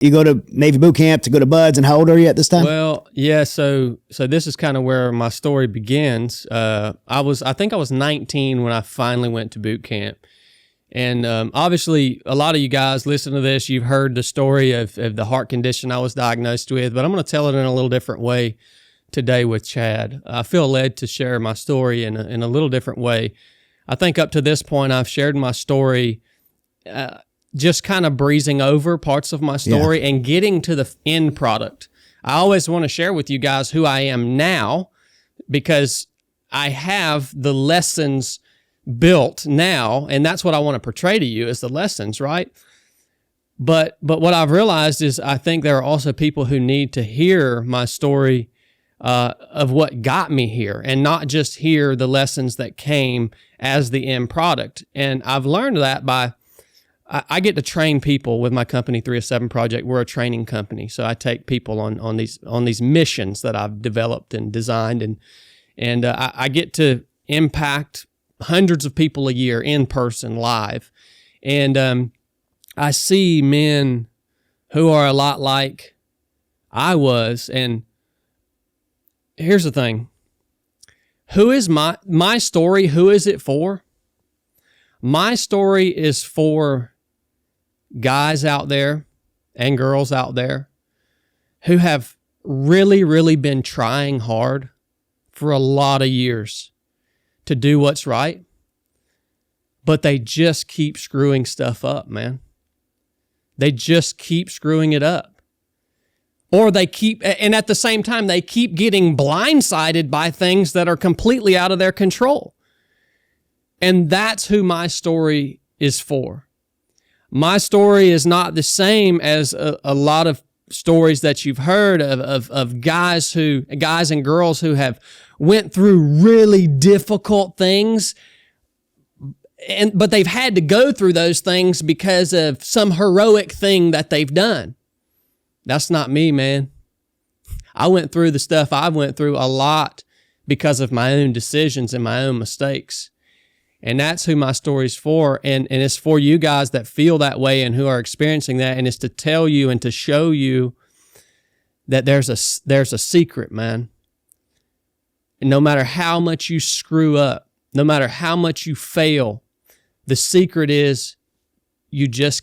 you go to Navy boot camp to go to Buds, and how old are you at this time? Well, yeah, so this is kind of where my story begins. I think I was 19 when I finally went to boot camp. And obviously, a lot of you guys listen to this, you've heard the story of the heart condition I was diagnosed with, but I'm going to tell it in a little different way today with Chadd. I feel led to share my story in a little different way. I think up to this point, I've shared my story just kind of breezing over parts of my story and getting to the end product. I always want to share with you guys who I am now because I have the lessons built now, and that's what I want to portray to you is the lessons, right? But what I've realized is I think there are also people who need to hear my story of what got me here and not just hear the lessons that came as the end product. And I've learned that I get to train people with my company, 307 Project. We're a training company, so I take people on these missions that I've developed and designed, and I get to impact hundreds of people a year in person, live, and I see men who are a lot like I was. And here's the thing: who is my story? Who is it for? My story is for guys out there and girls out there who have really, really been trying hard for a lot of years to do what's right, but they just keep screwing stuff up, man. They just keep screwing it up. Or and at the same time, they keep getting blindsided by things that are completely out of their control. And that's who my story is for. My story is not the same as a lot of stories that you've heard of guys and girls who have went through really difficult things, but they've had to go through those things because of some heroic thing that they've done. That's not me, man. I went through the stuff I went through a lot because of my own decisions and my own mistakes. And that's who my story's for. And it's for you guys that feel that way and who are experiencing that. And it's to tell you and to show you that there's a secret, man. And no matter how much you screw up, no matter how much you fail, the secret is you just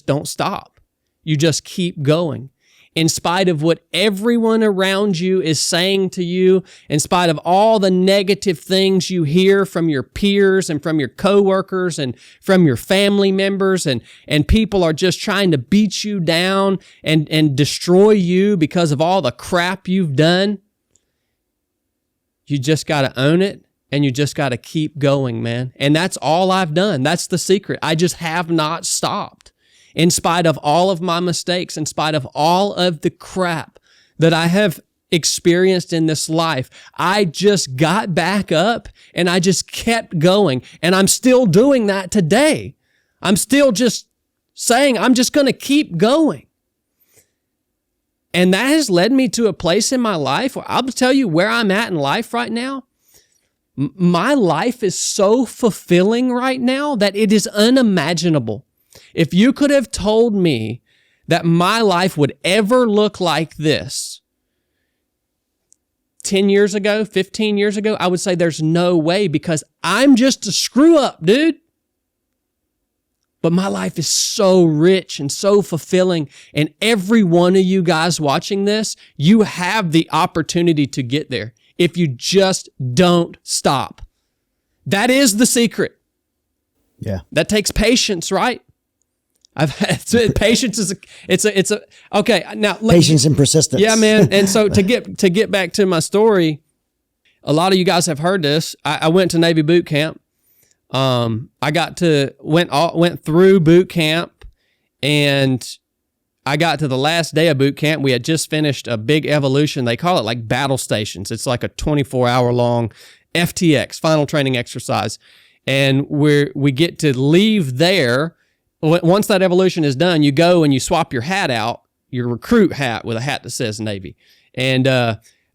don't stop. You just keep going. In spite of what everyone around you is saying to you, in spite of all the negative things you hear from your peers and from your coworkers and from your family members, and people are just trying to beat you down and destroy you because of all the crap you've done, you just got to own it and you just got to keep going, man. And that's all I've done. That's the secret. I just have not stopped. In spite of all of my mistakes, in spite of all of the crap that I have experienced in this life, I just got back up and I just kept going. And I'm still doing that today. I'm still just saying, I'm just going to keep going. And that has led me to a place in my life where I'll tell you where I'm at in life right now. My life is so fulfilling right now that it is unimaginable. If you could have told me that my life would ever look like this 10 years ago, 15 years ago, I would say there's no way because I'm just a screw up, dude. But my life is so rich and so fulfilling. And every one of you guys watching this, you have the opportunity to get there if you just don't stop. That is the secret. Yeah. That takes patience, right? Patience is okay. Now patience and persistence. Yeah, man. And so to get back to my story, a lot of you guys have heard this. I went to Navy boot camp. I went through boot camp, and I got to the last day of boot camp. We had just finished a big evolution. They call it like battle stations. It's like a 24-hour long FTX, final training exercise, and we get to leave there. Once that evolution is done, you go and you swap your hat out, your recruit hat with a hat that says Navy. And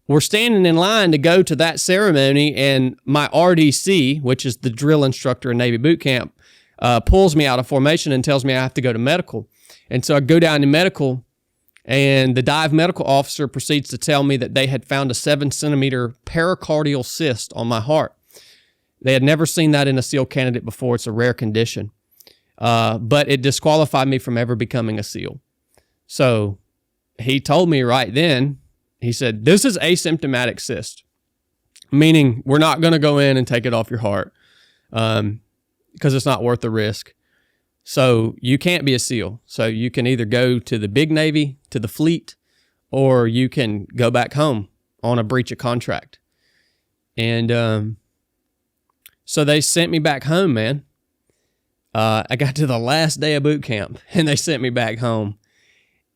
we're standing in line to go to that ceremony, and my RDC, which is the drill instructor in Navy boot camp, pulls me out of formation and tells me I have to go to medical. And so I go down to medical, and the dive medical officer proceeds to tell me that they had found a 7-centimeter pericardial cyst on my heart. They had never seen that in a SEAL candidate before. It's a rare condition. But it disqualified me from ever becoming a SEAL. So he told me right then, he said, this is asymptomatic cyst, meaning we're not going to go in and take it off your heart because it's not worth the risk. So you can't be a SEAL. So you can either go to the big Navy, to the fleet, or you can go back home on a breach of contract. And so they sent me back home, man. I got to the last day of boot camp, and they sent me back home.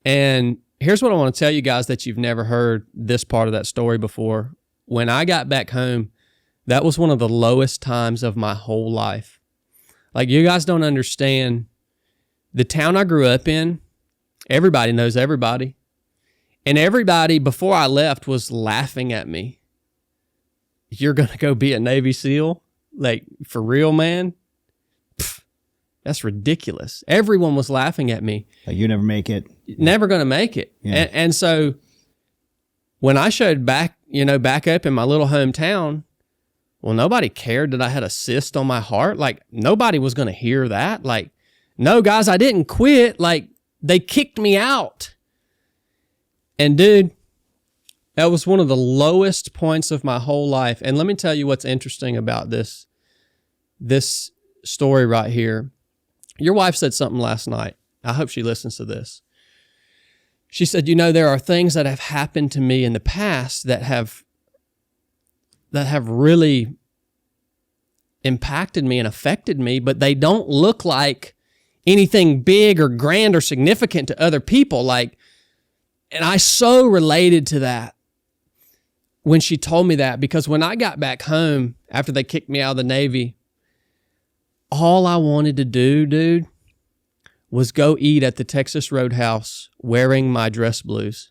And here's what I want to tell you guys that you've never heard this part of that story before. When I got back home, that was one of the lowest times of my whole life. Like, you guys don't understand. The town I grew up in, everybody knows everybody. And everybody, before I left, was laughing at me. You're going to go be a Navy SEAL? Like, for real, man? Pfft, that's ridiculous. Everyone was laughing at me. Like, you never make it. Never going to make it. Yeah. And so when I showed back up in my little hometown, well, nobody cared that I had a cyst on my heart. Like, nobody was going to hear that. Like, no, guys, I didn't quit. Like, they kicked me out. And dude, that was one of the lowest points of my whole life. And let me tell you what's interesting about this story right here. Your wife said something last night. I hope she listens to this. She said, there are things that have happened to me in the past that have really impacted me and affected me, but they don't look like anything big or grand or significant to other people. Like, and I so related to that when she told me that, because when I got back home after they kicked me out of the Navy, all I wanted to do, dude, was go eat at the Texas Roadhouse wearing my dress blues.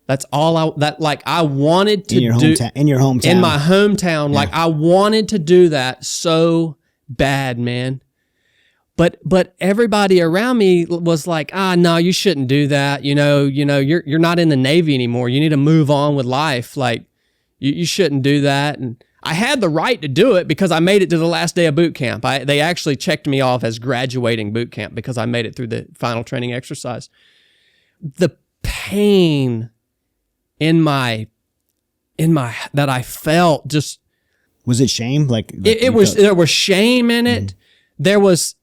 That's all I wanted to do in your hometown. In my hometown. Yeah. Like, I wanted to do that so bad, man. But everybody around me was like, no, you shouldn't do that. You're not in the Navy anymore. You need to move on with life. Like, you shouldn't do that. And I had the right to do it because I made it to the last day of boot camp. They actually checked me off as graduating boot camp because I made it through the final training exercise. The pain in my that I felt, just, was it shame? There was shame in it. There was,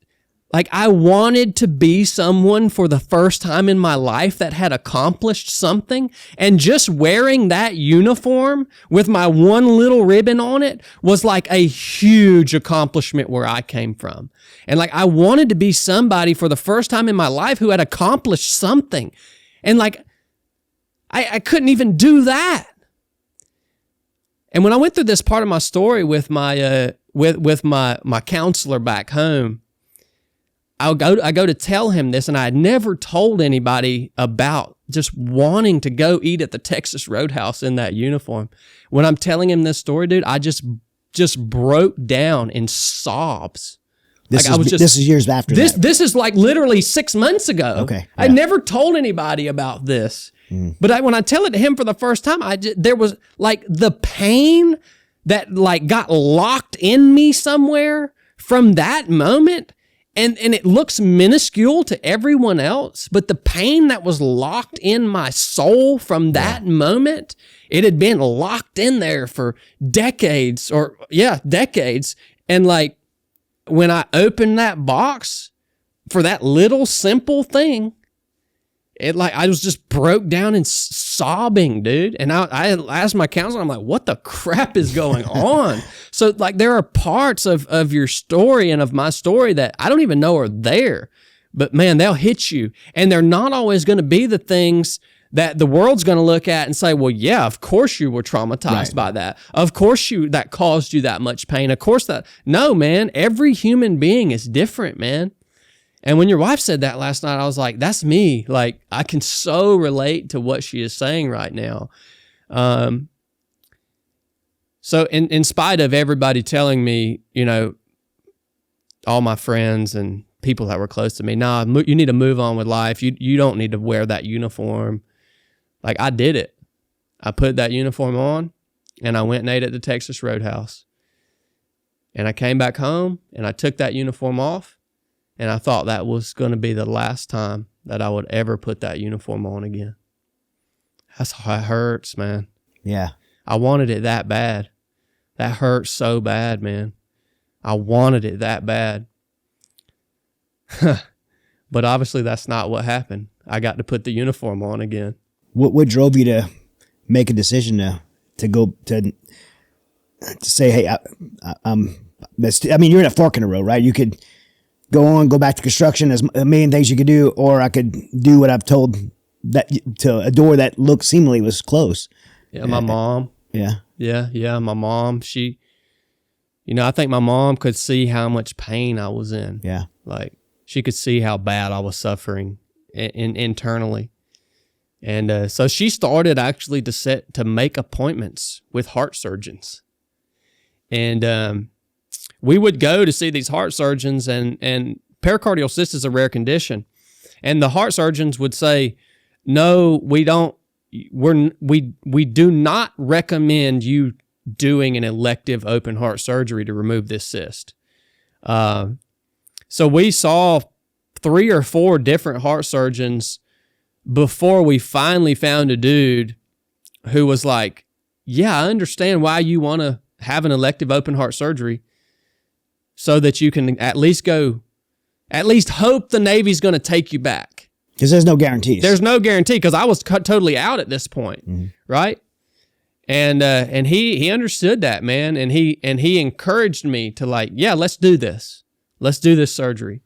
like, I wanted to be someone for the first time in my life that had accomplished something, and just wearing that uniform with my one little ribbon on it was like a huge accomplishment where I came from. And like, I wanted to be somebody for the first time in my life who had accomplished something. And like, I couldn't even do that. And when I went through this part of my story with my with my counselor back home, I go to tell him this, and I had never told anybody about just wanting to go eat at the Texas Roadhouse in that uniform. When I'm telling him this story, dude, I just broke down in sobs. This is years after that. This is like literally 6 months ago. Okay. Yeah. I never told anybody about this. But when I tell it to him for the first time, there was like the pain that like got locked in me somewhere from that moment. And it looks minuscule to everyone else, but the pain that was locked in my soul from that moment, it had been locked in there for decades. And like, when I opened that box for that little simple thing, I was just broke down and sobbing, dude. And I asked my counselor, I'm like, what the crap is going on? So like, there are parts of your story and of my story that I don't even know are there, but man, they'll hit you. And they're not always going to be the things that the world's going to look at and say, well, yeah, of course you were traumatized by that. Of course that caused you that much pain. Of course no, man, every human being is different, man. And when your wife said that last night, I was like, that's me. Like, I can so relate to what she is saying right now. So in spite of everybody telling me, all my friends and people that were close to me, nah, you need to move on with life. You don't need to wear that uniform. Like, I did it. I put that uniform on, and I went and ate at the Texas Roadhouse. And I came back home, and I took that uniform off, and I thought that was going to be the last time that I would ever put that uniform on again. That's how it hurts, man. Yeah. I wanted it that bad. That hurts so bad, man. I wanted it that bad. But obviously that's not what happened. I got to put the uniform on again. What drove you to make a decision to go to say, hey, you're in a fork in the road, right? You could go back to construction. There's a million things you could do, or I could do what I've told that to a door that looked seemingly was closed. Yeah, my mom. Yeah, my mom. She, I think my mom could see how much pain I was in. Yeah. Like, she could see how bad I was suffering internally. And so she started actually to make appointments with heart surgeons. And we would go to see these heart surgeons, and pericardial cyst is a rare condition. And the heart surgeons would say, no, we don't. We do not recommend you doing an elective open heart surgery to remove this cyst. So we saw 3 or 4 different heart surgeons before we finally found a dude who was like, yeah, I understand why you want to have an elective open heart surgery, so that you can at least hope the Navy's going to take you back. Because there's no guarantees. There's no guarantee, because I was totally out at this point, right? And he understood that, man, and he encouraged me to, like, yeah, let's do this. Let's do this surgery.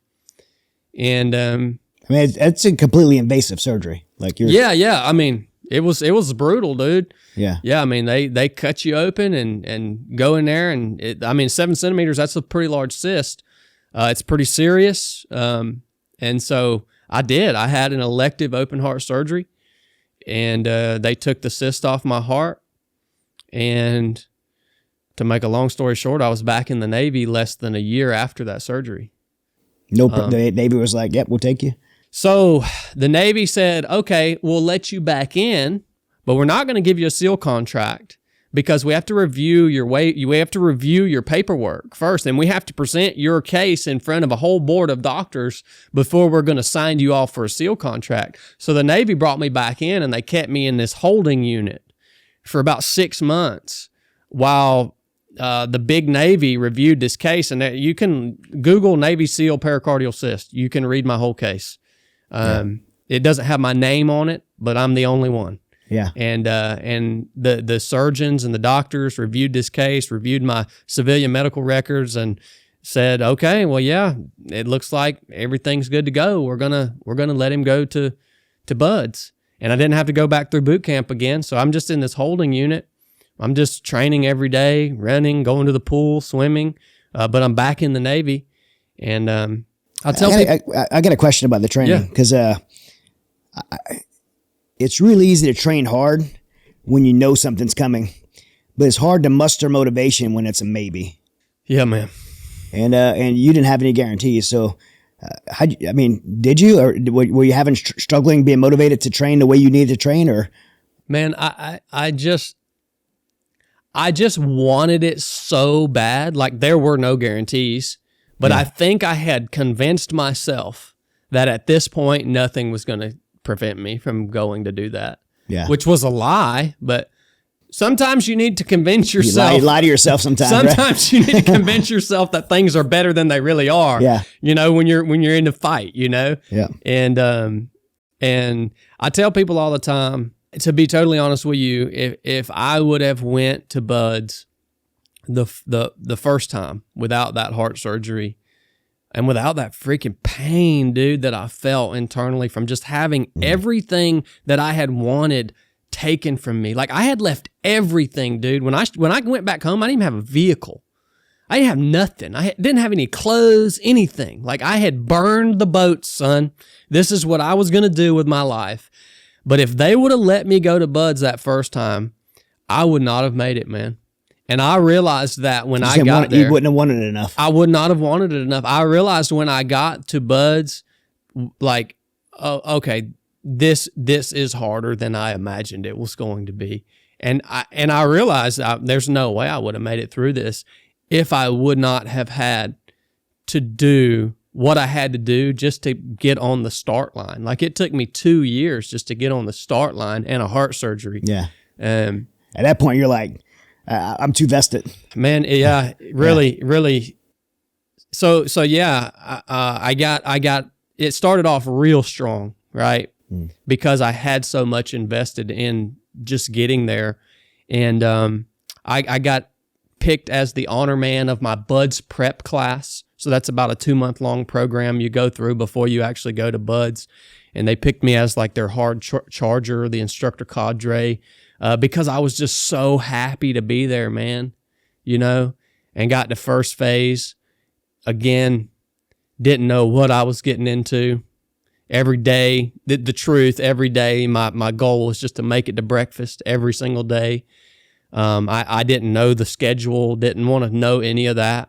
And it's a completely invasive surgery. Like, yeah. I mean, it was brutal, dude. Yeah. Yeah, I mean, they cut you open and go in there, and 7 centimeters, that's a pretty large cyst. It's pretty serious. And so I had an elective open heart surgery, and they took the cyst off my heart. And to make a long story short, I was back in the Navy less than a year after that surgery. The Navy was like, yep, we'll take you. So the Navy said, okay, we'll let you back in, but we're not going to give you a SEAL contract, because we have to review your paperwork first, and we have to present your case in front of a whole board of doctors before we're going to sign you off for a SEAL contract. So the Navy brought me back in, and they kept me in this holding unit for about 6 months while the big Navy reviewed this case. And you can Google Navy SEAL pericardial cyst. You can read my whole case. It doesn't have my name on it, but I'm the only one. Yeah. And the surgeons and the doctors reviewed this case, reviewed my civilian medical records, and said, okay, well, yeah, it looks like everything's good to go. We're gonna let him go to BUD/S. And I didn't have to go back through boot camp again. So I'm just in this holding unit. I'm just training every day, running, going to the pool, swimming. But I'm back in the Navy. And I got a question about the training, because it's really easy to train hard when you know something's coming, but it's hard to muster motivation when it's a maybe. Yeah, man. And you didn't have any guarantees. So, did you, or were you struggling being motivated to train the way you needed to train, or? Man, I just wanted it so bad. Like, there were no guarantees, but I think I had convinced myself that at this point, nothing was going to prevent me from going to do that. Yeah. Which was a lie, but sometimes you need to convince yourself. You lie to yourself sometimes. Sometimes you need to convince yourself that things are better than they really are. Yeah. When you're in the fight, Yeah. And I tell people all the time, to be totally honest with you, if I would have went to BUD/S the first time without that heart surgery, and without that freaking pain, dude, that I felt internally from just having everything that I had wanted taken from me. Like, I had left everything, dude. When I went back home, I didn't even have a vehicle. I didn't have nothing. I didn't have any clothes, anything. Like, I had burned the boats, son. This is what I was going to do with my life. But if they would have let me go to BUD/S that first time, I would not have made it, man. And I realized that when I You got there, you wouldn't have wanted it enough. I would not have wanted it enough. I realized when I got to Buds, like, oh, okay, this is harder than I imagined it was going to be. And I realized there's no way I would have made it through this if I would not have had to do what I had to do just to get on the start line. Like, it took me 2 years just to get on the start line and a heart surgery. Yeah. At that point, you're like, I'm too vested. Man, yeah, really. So yeah, I got. It started off real strong, right? Because I had so much invested in just getting there, and I got picked as the honor man of my Buds prep class. So that's about a 2-month-long program you go through before you actually go to Buds, and they picked me as like their hard charger, the instructor cadre. Because I was just so happy to be there, man, and got to first phase. Again, didn't know what I was getting into. Every day, the truth, every day, my goal was just to make it to breakfast every single day. I didn't know the schedule, didn't want to know any of that,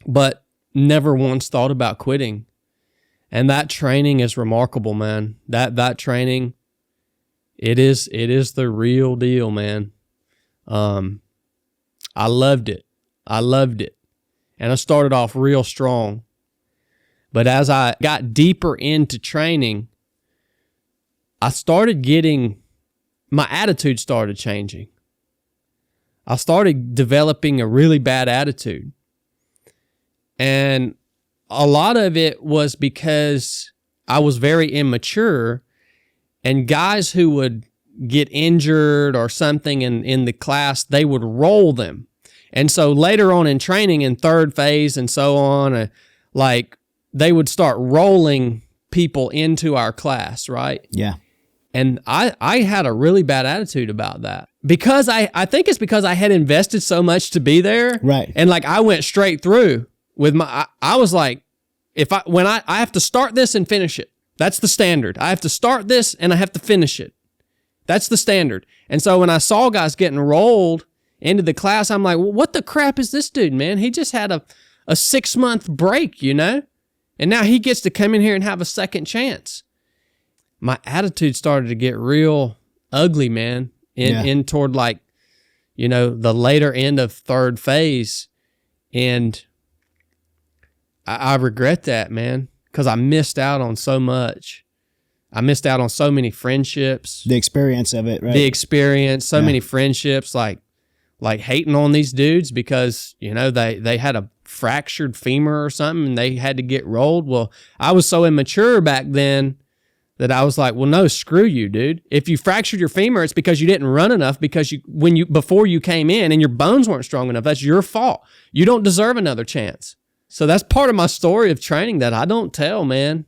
but never once thought about quitting. And that training is remarkable, man. That training... It is the real deal, man. I loved it. And I started off real strong. But as I got deeper into training, my attitude started changing. I started developing a really bad attitude. And a lot of it was because I was very immature. And guys who would get injured or something in the class, they would roll them. And so later on in training, in third phase and so on, like, they would start rolling people into our class, right? Yeah. And I had a really bad attitude about that. Because I think it's because I had invested so much to be there. Right. And like, I went straight through with I was like, when I have to start this and finish it. That's the standard. I have to start this and I have to finish it. That's the standard. And so when I saw guys getting rolled into the class, I'm like, well, what the crap is this dude, man? He just had a 6-month break, And now he gets to come in here and have a second chance. My attitude started to get real ugly, man, in toward like, the later end of third phase. And I regret that, man. Because I missed out on so much. I missed out on so many friendships. The experience of it, right? The experience, so many friendships, like hating on these dudes because, they had a fractured femur or something and they had to get rolled. Well, I was so immature back then that I was like, well, no, screw you, dude. If you fractured your femur, it's because you didn't run enough because before you came in and your bones weren't strong enough. That's your fault. You don't deserve another chance. So that's part of my story of training that I don't tell, man.